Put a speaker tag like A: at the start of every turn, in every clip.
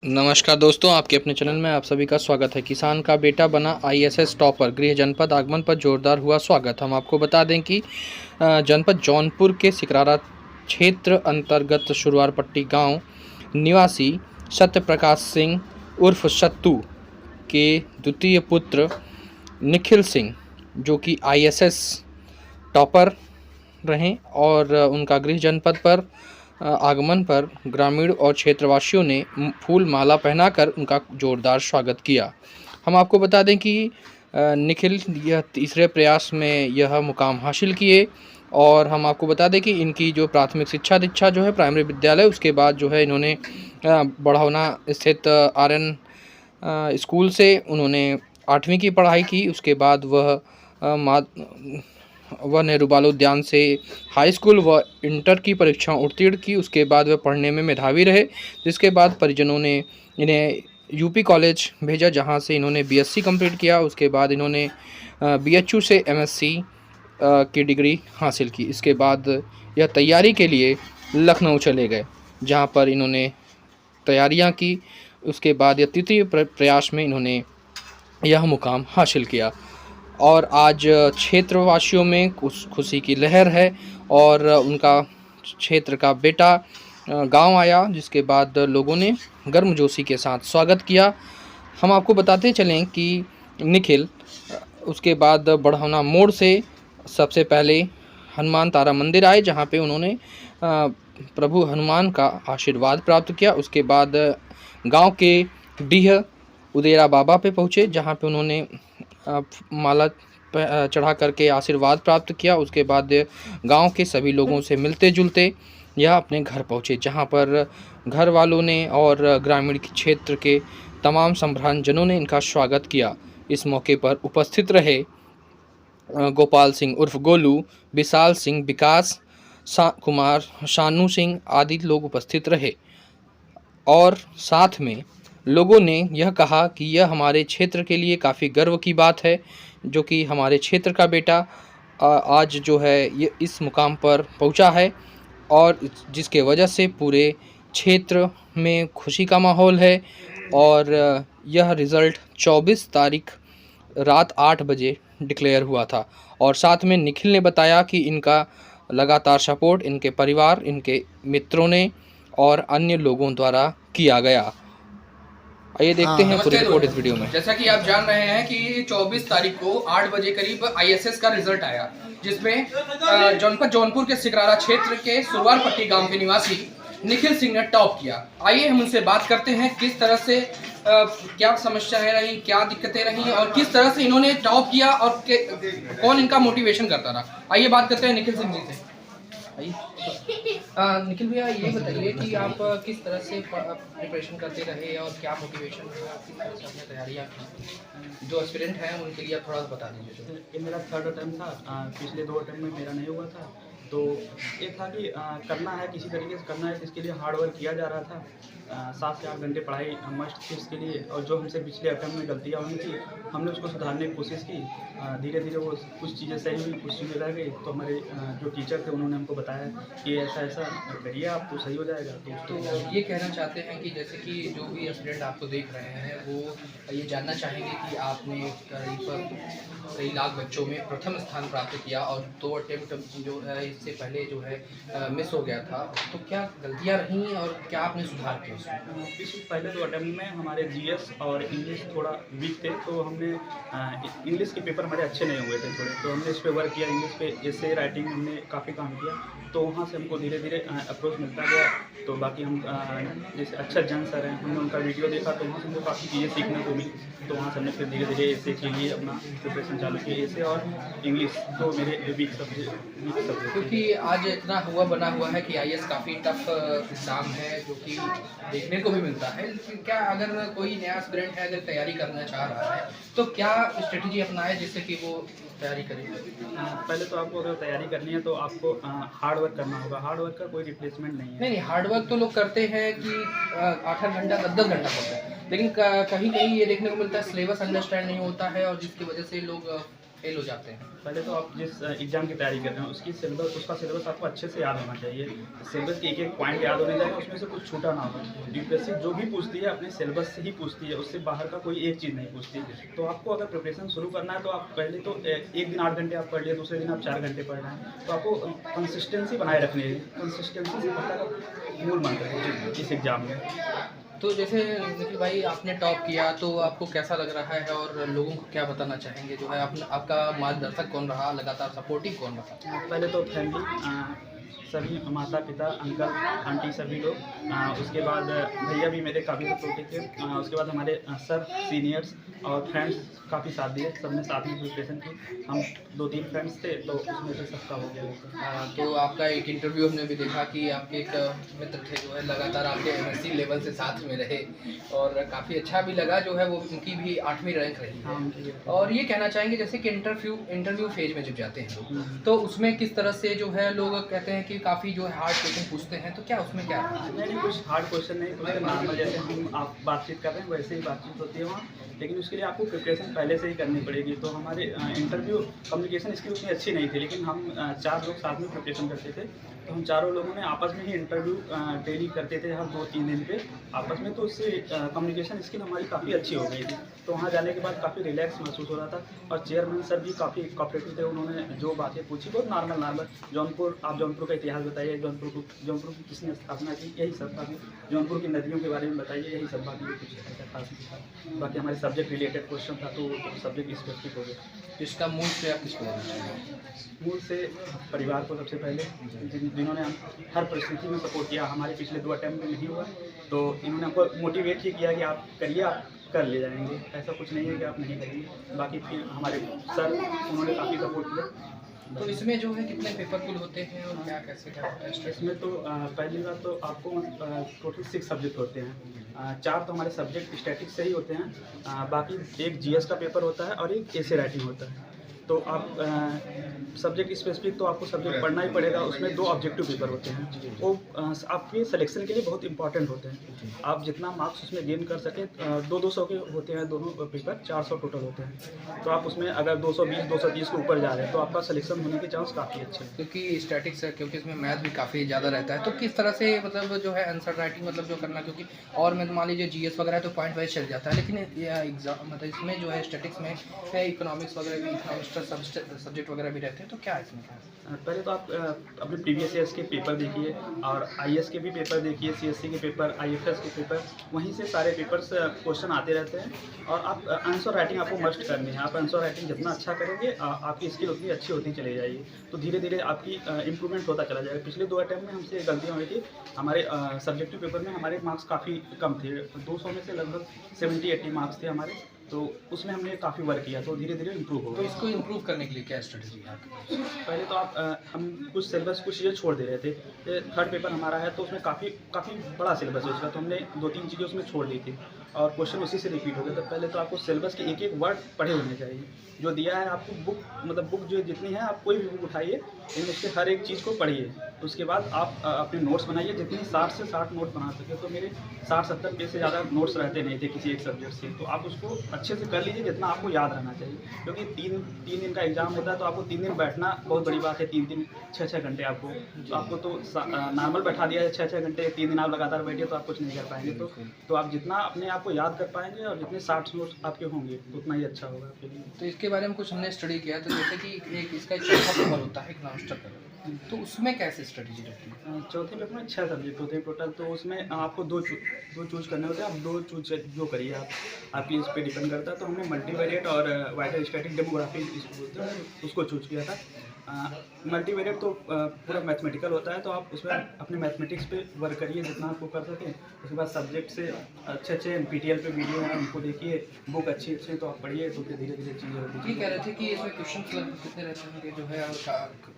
A: नमस्कार दोस्तों, आपके अपने चैनल में आप सभी का स्वागत है। किसान का बेटा बना आईएएस टॉपर, गृह जनपद आगमन पर जोरदार हुआ स्वागत। हम आपको बता दें कि जनपद जौनपुर के सिकरारा क्षेत्र अंतर्गत शुरुआरपट्टी गांव निवासी सत्यप्रकाश सिंह उर्फ सत्तू के द्वितीय पुत्र निखिल सिंह, जो कि आईएएस टॉपर रहे और उनका गृह जनपद पर आगमन पर ग्रामीण और क्षेत्रवासियों ने फूल माला पहनाकर उनका जोरदार स्वागत किया। हम आपको बता दें कि निखिल यह तीसरे प्रयास में यह मुकाम हासिल किए और हम आपको बता दें कि इनकी जो प्राथमिक शिक्षा दीक्षा जो है प्राइमरी विद्यालय, उसके बाद जो है इन्होंने बढ़ौना स्थित आर्यन स्कूल से उन्होंने 8वीं की पढ़ाई की। उसके बाद वह नेहरू बाल उद्यान से हाई स्कूल व इंटर की परीक्षा उत्तीर्ण की। उसके बाद वह पढ़ने में मेधावी रहे, जिसके बाद परिजनों ने इन्हें यूपी कॉलेज भेजा, जहां से इन्होंने बीएससी कंप्लीट किया। उसके बाद इन्होंने बीएचयू से एमएससी की डिग्री हासिल की। इसके बाद यह तैयारी के लिए लखनऊ चले गए, जहां पर इन्होंने तैयारियां की। उसके बाद यह तृतीय प्रयास में इन्होंने यह मुकाम हासिल किया और आज क्षेत्रवासियों में खुशी की लहर है और उनका क्षेत्र का बेटा गांव आया, जिसके बाद लोगों ने गर्मजोशी के साथ स्वागत किया। हम आपको बताते चलें कि निखिल उसके बाद बढ़ौना मोड़ से सबसे पहले हनुमान तारा मंदिर आए, जहां पे उन्होंने प्रभु हनुमान का आशीर्वाद प्राप्त किया। उसके बाद गांव के डीह उदेरा बाबा पे पहुँचे, जहाँ पे उन्होंने माला चढ़ा करके आशीर्वाद प्राप्त किया। उसके बाद गांव के सभी लोगों से मिलते जुलते यह अपने घर पहुँचे, जहाँ पर घर वालों ने और ग्रामीण क्षेत्र के तमाम संभ्रांतजनों ने इनका स्वागत किया। इस मौके पर उपस्थित रहे गोपाल सिंह उर्फ गोलू, विशाल सिंह, विकास कुमार, शानू सिंह आदि लोग उपस्थित रहे और साथ में लोगों ने यह कहा कि यह हमारे क्षेत्र के लिए काफ़ी गर्व की बात है, जो कि हमारे क्षेत्र का बेटा आज जो है ये इस मुकाम पर पहुंचा है और जिसके वजह से पूरे क्षेत्र में खुशी का माहौल है। और यह रिज़ल्ट 24 तारीख रात 8 बजे डिक्लेयर हुआ था और साथ में निखिल ने बताया कि इनका लगातार सपोर्ट इनके परिवार, इनके मित्रों ने और अन्य लोगों द्वारा किया गया। आइए देखते हैं पूरी रिपोर्ट इस वीडियो में।
B: जैसा कि आप जान रहे हैं कि 24 तारीख को 8 बजे करीब आईएएस का रिजल्ट आया, जिसमें जनपद जौनपुर के सिकरारा क्षेत्र के सुरवारपट्टी गांव के निवासी निखिल सिंह ने टॉप किया। आइए हम उनसे बात करते हैं किस तरह से क्या समस्याएं रही, क्या दिक्कतें रही और किस तरह से इन्होंने टॉप किया और कौन इनका मोटिवेशन करता रहा। आइए बात करते हैं निखिल सिंह जी से। निखिल भैया, ये बताइए कि आप किस तरह से प्रिपरेशन करते रहे और क्या मोटिवेशन था, किस तरह से अपनी तैयारियाँ की। जो एस्पिरेंट हैं उनके लिए आप थोड़ा बता दीजिए।
C: ये मेरा थर्ड अटैम्प्ट था। पिछले 2 अटैम्प्ट में मेरा नहीं हुआ था, तो ये था कि करना है, किसी तरीके से करना है, इसके लिए हार्ड वर्क किया जा रहा था। 7 से 8 घंटे पढ़ाई मस्ट थी इसके लिए, और जो हमसे पिछले अटैम्प्ट में गलतियाँ हुई थी हमने उसको सुधारने की कोशिश की। धीरे धीरे वो कुछ चीज़ें सही हुई, कुछ चीज़ें रह गई, तो हमारे जो टीचर थे उन्होंने हमको बताया कि ऐसा ऐसा करिए आप तो सही हो जाएगा।
B: तो ये कहना चाहते हैं कि जैसे कि जो भी एस्पिरेंट आपको देख रहे हैं वो ये जानना चाहेंगे कि आपने करीब कई लाख बच्चों में प्रथम स्थान प्राप्त किया और 2 अटेम्प्ट जो है इससे पहले जो है मिस हो गया था, तो क्या गलतियां रहीं और क्या आपने सुधार किया उसमें?
C: इससे पहले 2 अटेम्प्ट में हमारे जीएस और इंग्लिश थोड़ा वीक थे, तो हमने इंग्लिश के पेपर हमारे अच्छे नहीं हुए थे थोड़े, तो हमने इस पर वर्क किया। इंग्लिश पे एसे राइटिंग हमने काफ़ी काम किया, तो वहाँ से हमको धीरे धीरे अप्रोच मिलता गया। तो बाकी हम जैसे अच्छा जन सर हैं, हमने उनका वीडियो देखा तो वहाँ से हमको काफ़ी चीज़ें सीखने को मिली, तो वहाँ से हमने फिर धीरे धीरे एसे के लिए अपना प्रिपरेशन चालू किया। एसे और इंग्लिश तो मेरे वीक सब्जेक्ट,
B: क्योंकि आज इतना बना हुआ है कि आईएएस काफ़ी टफ एग्ज़ाम है, जो कि देखने को भी मिलता है। लेकिन क्या अगर कोई नया एस्पिरेंट है, अगर तैयारी करना चाह रहा है, तो क्या स्ट्रेटजी अपनाए जिससे कि वो तैयारी करें?
C: पहले तो आपको अगर तैयारी करनी है तो आपको हार्ड वर्क करना होगा। हार्ड वर्क का कोई रिप्लेसमेंट नहीं है।
B: नहीं, हार्ड वर्क तो लोग करते हैं कि 8-8 घंटा 10-10 घंटा करते हैं, लेकिन कहीं कहीं ये देखने को मिलता है सिलेबस अंडरस्टैंड नहीं होता है और जिसकी वजह से लोग फेल हो जाते हैं?
C: पहले तो आप जिस एग्ज़ाम की तैयारी कर रहे हैं उसका सिलेबस आपको अच्छे से याद होना चाहिए। सिलेबस के एक-एक पॉइंट याद होने चाहिए, उसमें से कुछ छूटा ना हो। यूपीएससी जो भी पूछती है अपने सिलेबस से ही पूछती है, उससे बाहर का कोई एक चीज़ नहीं पूछती। तो आपको अगर प्रिपरेशन शुरू करना है तो आप पहले तो एक दिन 8 घंटे आप पढ़ लिए, दूसरे दिन आप 4 घंटे पढ़ रहे हैं। तो आपको कंसिस्टेंसी बनाए रखनी है। कंसिस्टेंसी से मतलब मूल मंत्र है इस एग्ज़ाम में।
B: तो जैसे निखिल भाई आपने टॉप किया तो आपको कैसा लग रहा है और लोगों को क्या बताना चाहेंगे? जो है आपका मार्गदर्शक कौन रहा, लगातार सपोर्टिंग कौन रहा?
C: पहले तो फैमिली सभी माता पिता अंकल आंटी सभी लोग, उसके बाद भैया भी मेरे काफ़ी सपोर्टिव थे, उसके बाद हमारे सर सीनियर्स और फ्रेंड्स काफ़ी साथ दिए, सबने साथ में प्रिपरेशन की। हम 2-3 फ्रेंड्स थे तो उसमें से सबका हो गया।
B: तो आपका एक इंटरव्यू हमने भी देखा कि आपके एक मित्र थे जो है लगातार आपके एमएससी लेवल से साथ में रहे और काफ़ी अच्छा भी लगा जो है वो उनकी भी 8वीं रैंक रही है।
C: हाँ,
B: और ये कहना चाहेंगे जैसे कि इंटरव्यू फेज में जब जाते हैं लोग तो उसमें किस तरह से जो है लोग कहते हैं कि काफ़ी जो है हार्ड क्वेश्चन पूछते हैं, तो क्या उसमें क्या है?
C: नहीं कुछ हार्ड क्वेश्चन नहीं पूछते, नॉर्मल जैसे हम आप बातचीत कर रहे हैं वैसे ही बातचीत होती है वहाँ, लेकिन उसके लिए आपको प्रिपरेशन पहले से ही करनी पड़ेगी। तो हमारे इंटरव्यू कम्युनिकेशन स्किल उतनी अच्छी नहीं थी, लेकिन हम 4 लोग साथ में प्रिपरेशन करते थे। तो हम चारों लोगों ने आपस में ही इंटरव्यू डेली करते थे हर 2-3 दिन पे आपस में, तो उससे कम्युनिकेशन स्किल हमारी काफ़ी अच्छी हो गई थी। तो वहाँ जाने के बाद काफ़ी रिलैक्स महसूस हो रहा था और चेयरमैन सर भी काफ़ी कोऑपरेटिव थे। उन्होंने जो बातें पूछी बहुत नॉर्मल जौनपुर, आप जौनपुर का इतिहास बताइए, जौनपुर की किसने स्थापना की, यही सब बातें, जौनपुर की नदियों के बारे में बताइए, यही सब बातें कुछ ऐसा खास नहीं था। बाकी हमारे सब्जेक्ट रिलेटेड क्वेश्चन था तो सब्जेक्ट स्पेसिफिक हो गया।
B: इसका मूल से आप किसको देना चाहेंगे?
C: मूल से परिवार को सबसे पहले, जिन्होंने हम हर परिस्थिति में सपोर्ट किया। हमारे पिछले 2 अटैम्प्ट में नहीं हुआ तो इन्होंने हमको मोटिवेट ही किया कि आप करिए, आप कर ले जाएंगे, ऐसा कुछ नहीं है कि आप नहीं करेंगे। बाकी फिर हमारे सर उन्होंने काफ़ी सपोर्ट किया।
B: तो इसमें जो है कितने पेपर कुल होते हैं और क्या कैसे क्या होता है?
C: इसमें तो पहली बात तो आपको टोटल 6 सब्जेक्ट होते हैं। 4 तो हमारे सब्जेक्ट स्टैटिक्स से ही होते हैं, बाकी एक जीएस का पेपर होता है और एक एसे राइटिंग होता है। तो आप सब्जेक्ट स्पेसिफिक तो आपको सब्जेक्ट पढ़ना ही पड़ेगा। उसमें 2 ऑब्जेक्टिव पेपर होते हैं, वो आपके सिलेक्शन के लिए बहुत इंपॉर्टेंट होते हैं। आप जितना मार्क्स उसमें गेन कर सकें, 200 के होते हैं दोनों पेपर, 400 टोटल होते हैं। तो आप उसमें अगर 220-230 के ऊपर जा रहे हैं तो आपका सिलेक्शन होने के चांस काफ़ी अच्छे हैं।
B: क्योंकि स्टैटिक्स है, क्योंकि इसमें मैथ भी काफ़ी ज़्यादा रहता है, तो किस तरह से मतलब जो है आंसर राइटिंग मतलब जो करना, क्योंकि और में मान लीजिए जीएस वगैरह तो पॉइंट वाइज चल जाता है, लेकिन ये एग्जाम मतलब इसमें जो है स्टैटिक्स में इकोनॉमिक्स वगैरह भी, इकोनॉमिक्स सब्जेक्ट वगैरह भी रहते हैं, तो क्या इसमें क्या है?
C: पहले तो आप अपने प्रीवियस ईयर्स के पेपर देखिए और आईएएस के भी पेपर देखिए, सीएससी के पेपर, आईएफएस के पेपर, वहीं से सारे पेपर्स क्वेश्चन आते रहते हैं। और आप आंसर राइटिंग आपको मस्ट करनी है। आप आंसर राइटिंग जितना अच्छा करेंगे आपकी स्किल उतनी अच्छी होती चली जाएगी, तो धीरे धीरे आपकी इंप्रूवमेंट होता चला जाएगा। पिछले 2 अटैम्प्ट में हमसे गलतियाँ हुई थी। हमारे सब्जेक्टिव पेपर में हमारे मार्क्स काफ़ी कम थे, 200 में से लगभग 70-80 मार्क्स थे हमारे, तो उसमें हमने काफ़ी वर्क किया, तो धीरे धीरे इम्प्रूव हो
B: तो
C: गया।
B: इसको इम्प्रूव करने के लिए क्या स्ट्रेटजी है आपके पास?
C: पहले तो आप हम कुछ सिलेबस कुछ चीज़ें छोड़ दे रहे थे। ये 3rd पेपर हमारा है तो उसमें काफ़ी बड़ा सिलेबस है उसका, तो हमने 2-3 चीज़ें उसमें छोड़ दी थी और क्वेश्चन उसी से रिपीट हो गया। तो पहले तो आपको सिलेबस के एक-एक वर्ड पढ़े होने चाहिए। जो दिया है आपको बुक जो जितनी है, आप कोई भी बुक उठाइए लेकिन उसके हर एक चीज़ को पढ़िए। उसके बाद आप अपने नोट्स बनाइए, जितनी 60 से 60 नोट बना सके। तो मेरे 60-70 पेज से ज़्यादा नोट्स रहते नहीं थे किसी एक सब्जेक्ट से, तो आप उसको अच्छे से कर लीजिए जितना आपको याद रहना चाहिए। क्योंकि 3 दिन का एग्जाम होता है तो आपको 3 दिन बैठना बहुत बड़ी बात है। 3 6 घंटे आपको तो नॉर्मल बैठा दिया है 6 घंटे, 3 दिन आप लगातार बैठिए तो आप कुछ नहीं कर पाएंगे। तो आप जितना अपने आप को याद कर पाएंगे और जितने 60 नोट्स आपके होंगे उतना ही अच्छा होगा आपके लिए।
B: तो इसके बारे में कुछ हमने स्टडी किया, तो जैसे कि एक इसका एक चौथा पेपर होता है इकोनॉमिक्स का, तो उसमें कैसे स्ट्रेटजी रहती है?
C: चौथे पेपर में 6 सब्जेक्ट होते हैं टोटल, तो उसमें आपको दो चूज करने होते हैं। आप 2 चूज जो करिए आपकी इस पर डिपेंड करता है। तो हमने मल्टीवेरिएट और वाइटर स्टैटिक डेमोग्राफी इसको बोलते हैं, उसको चूज किया था। मल्टीवेरिएट तो पूरा मैथमेटिकल होता है, तो आप उसमें अपने मैथमेटिक्स पे वर्क करिए जितना आपको कर सकें। उसके बाद सब्जेक्ट से अच्छे एनपीटीईएल पे वीडियो है उनको देखिए, बुक अच्छी तो आप पढ़िए, तो फिर धीरे धीरे चीज़ें होती
B: ये कह रहे थे कि इसमें क्वेश्चन कितने रहते हैं कि जो है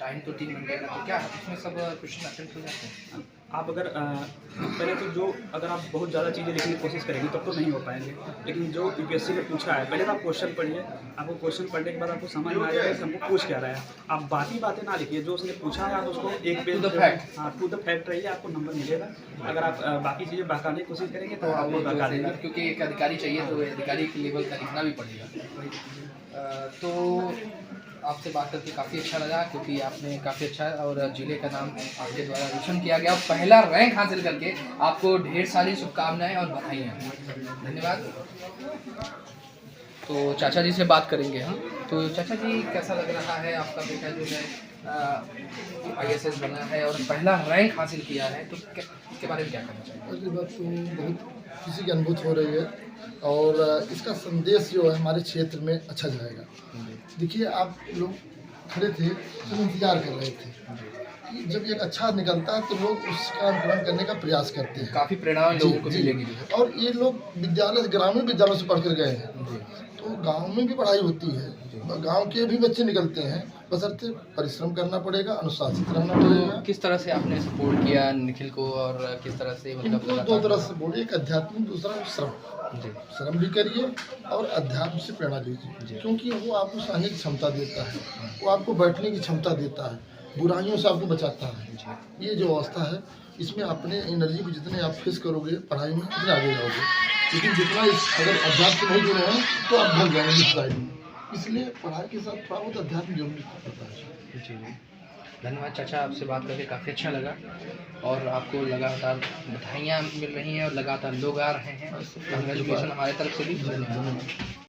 B: टाइम तो 3 घंटे का, तो क्या इसमें सब क्वेश्चन अटेम्प्ट हो जाते हैं?
C: आप अगर पहले तो अगर आप बहुत ज़्यादा चीज़ें लिखने की कोशिश करेंगे तब तो नहीं हो पाएंगे। लेकिन जो यूपीएससी ने पूछा है, पहले तो आप क्वेश्चन पढ़िए। आपको क्वेश्चन पढ़ने के बाद आपको समझ में आ जाएगा कि हमको पूछ क्या रहा है। आप बाकी बातें ना लिखिए, जो उसने पूछा है आप उसको एक पेज
B: To the fact.
C: हाँ, टू द फैक्ट रहिए, आपको नंबर मिलेगा। अगर आप बाकी चीज़ें बहकाने की कोशिश करेंगे तो आपको बहका देंगे।
B: क्योंकि एक अधिकारी चाहिए तो अधिकारी के लेवल का लिखना भी पड़ेगा। तो आपसे बात करके काफ़ी अच्छा लगा, क्योंकि आपने काफ़ी अच्छा और जिले का नाम आपके द्वारा रोशन किया गया, पहला रैंक हासिल करके आपको ढेर सारी शुभकामनाएं और बधाइयाँ। धन्यवाद। तो चाचा जी से बात करेंगे हम। तो चाचा जी, कैसा लग रहा है आपका बेटा जो है ISS बना है और पहला रैंक हासिल किया है, तो इसके बारे में क्या कहना चाहिए?
D: पहली बात तो बहुत खुशी की अनुभूति हो रही है और इसका संदेश जो है हमारे क्षेत्र में अच्छा जाएगा। देखिए, आप लोग खड़े थे तो इंतजार कर रहे थे कि जब एक अच्छा निकलता है तो लोग उसका अनुकरण करने का प्रयास करते हैं।
B: काफ़ी प्रेरणा लोगों को
D: जी,
B: मिलेगी।
D: और ये लोग विद्यालय, ग्रामीण विद्यालयों से पढ़कर गए हैं, तो गांव में भी पढ़ाई होती है, गांव के भी बच्चे निकलते हैं, बशर्ते परिश्रम करना पड़ेगा, अनुशासित रहना पड़ेगा।
B: किस तरह से आपने सपोर्ट किया निखिल को, और किस तरह से
D: इनको
B: मतलब
D: दो तरह से बोलिए, एक आध्यात्मिक, दूसरा श्रम।
B: जी
D: श्रम भी करिए और अध्यात्म से प्रेरणा लीजिए, क्योंकि वो आपको सहने की क्षमता देता है, वो आपको बैठने की क्षमता देता है, बुराइयों से आपको बचाता है। ये जो अवस्था है, इसमें अपने एनर्जी को जितने आप फेस करोगे पढ़ाई में, उतने आगे जाओगे। लेकिन जितना अगर अध्यात्म से नहीं जुड़े हैं तो आप भग जाएंगे इस लाइन में। इसलिए पढ़ाई के साथ थोड़ा बहुत अध्यात्म जरूरी होता है।
B: जी। धन्यवाद चाचा, आपसे बात करके काफ़ी अच्छा लगा, और आपको लगातार बधाइयाँ मिल रही हैं और लगातार लोग आ रहे हैं। कॉन्ग्रेचुलेसन हमारे तरफ से भी। धन्यवाद।